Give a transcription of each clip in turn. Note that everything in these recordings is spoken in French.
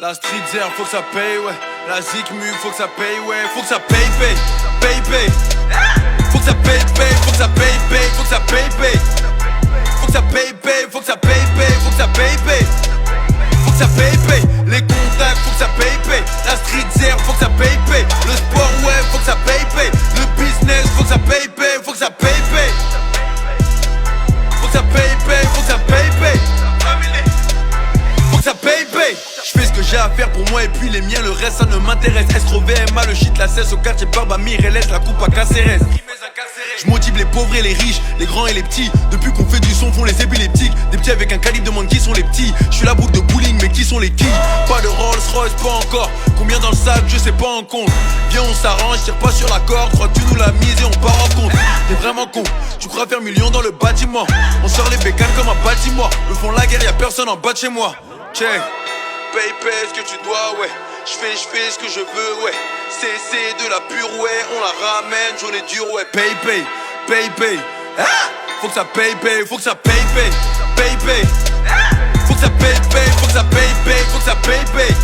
La street zère, faut que ça paye, ouais. La zik mu, faut que ça paye, ouais. Faut que ça paye, paye, paye, paye. Faut que ça paye, paye, faut que ça paye, paye. Faut que ça paye, paye. Faut que ça paye, paye, faut que ça paye, paye. Faut que ça paye, paye. Faut que ça paye, paye. Les contacts, faut que ça paye, paye. La street zère, faut que ça paye, paye. Le sport, ouais, faut que ça paye, paye. Le business, faut que ça paye, paye. Faut que ça paye, paye. Faut que ça paye, paye. Faut que ça paye, paye. Faut que ça paye, paye. Je fais ce que j'ai à faire pour moi et puis les miens, le reste ça ne m'intéresse. Estro VMA, le shit, la cesse au quartier Barbamir et laisse la coupe à Caceres. Je motive les pauvres et les riches, les grands et les petits. Depuis qu'on fait du son, font les épileptiques. Des petits avec un calibre demandent qui sont les petits. Je suis la boucle de bowling, mais qui sont les quilles? Pas de Rolls Royce, pas encore. Combien dans le sac, je sais pas en compte. Viens, on s'arrange, tire pas sur la corde. Crois que tu nous l'as mise et on part en compte. T'es vraiment con, tu crois faire million dans le bâtiment. On sort les bécanes comme un Baltimore. Le font la guerre, y'a personne en bas de chez moi. Check. Paye, paye ce que tu dois, ouais. J'fais ce que je veux, ouais. C'est de la pure, ouais. On la ramène, j'en ai dur, ouais. Paye, paye, paye, paye. Ah! Faut que ça paye, paye, faut que ça paye, paye. Paye, paye. Faut que ça paye, paye, faut que ça paye, paye. Faut que ça paye, paye.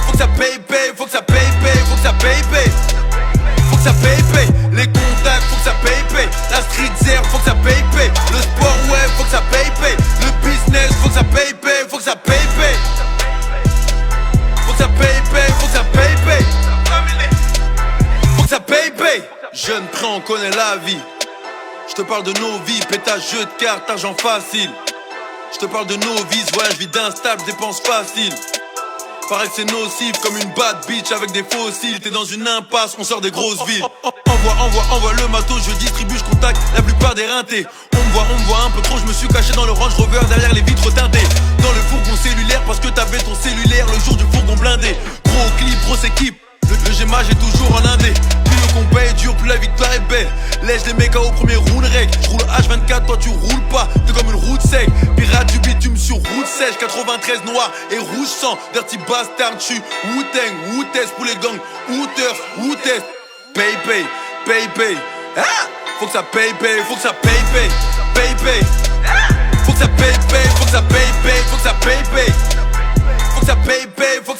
Faut que ça paye, paye, faut que ça paye, paye. Faut que ça paye, paye. Faut que ça paye, paye. Les contacts, faut que ça paye, paye. La street zère, faut que ça paye, paye. Le sport, ouais, faut que ça paye, paye. Le business, faut que ça paye, paye. Faut que ça paye, paye. Faut que ça paye, paye, faut que ça paye, paye. Faut que ça paye, paye. Jeune prêt, on connaît la vie. Je te parle de nos vies, pétage, jeu de cartes, argent facile. Je te parle de nos vies, voyage vide instable, dépenses faciles. Paraît que c'est nocif comme une bad bitch avec des fossiles. T'es dans une impasse, on sort des grosses villes. Envoie le matos, je distribue, je contacte la plupart des rintés. On me voit un peu trop, je me suis caché dans le Range Rover derrière les vitres teintées. Dans le fourgon cellulaire parce que t'avais ton cellulaire le jour du fourgon blindé. Gros clip, grosse équipe, le gémage est toujours en indé. Plus le combat est dur, plus la victoire est belle. Lèche les mecs au premier roule rec. J'roule H24, toi tu roules pas, t'es comme une route sec. Pirate du bitume sur route sèche. 93 noir et rouge sang. Dirty bastard, j'suis Wu-Tang, Wu-Test pour les gangs. Hooters, Wu-Test. Paye, paye, paye, paye. Ah! Faut que ça paye, paye, faut que ça paye, paye. Paye, paye. Faut que ça paye, paye, faut que ça paye, paye. Faut que ça paye, paye. Faut que ça paye, paye, faut que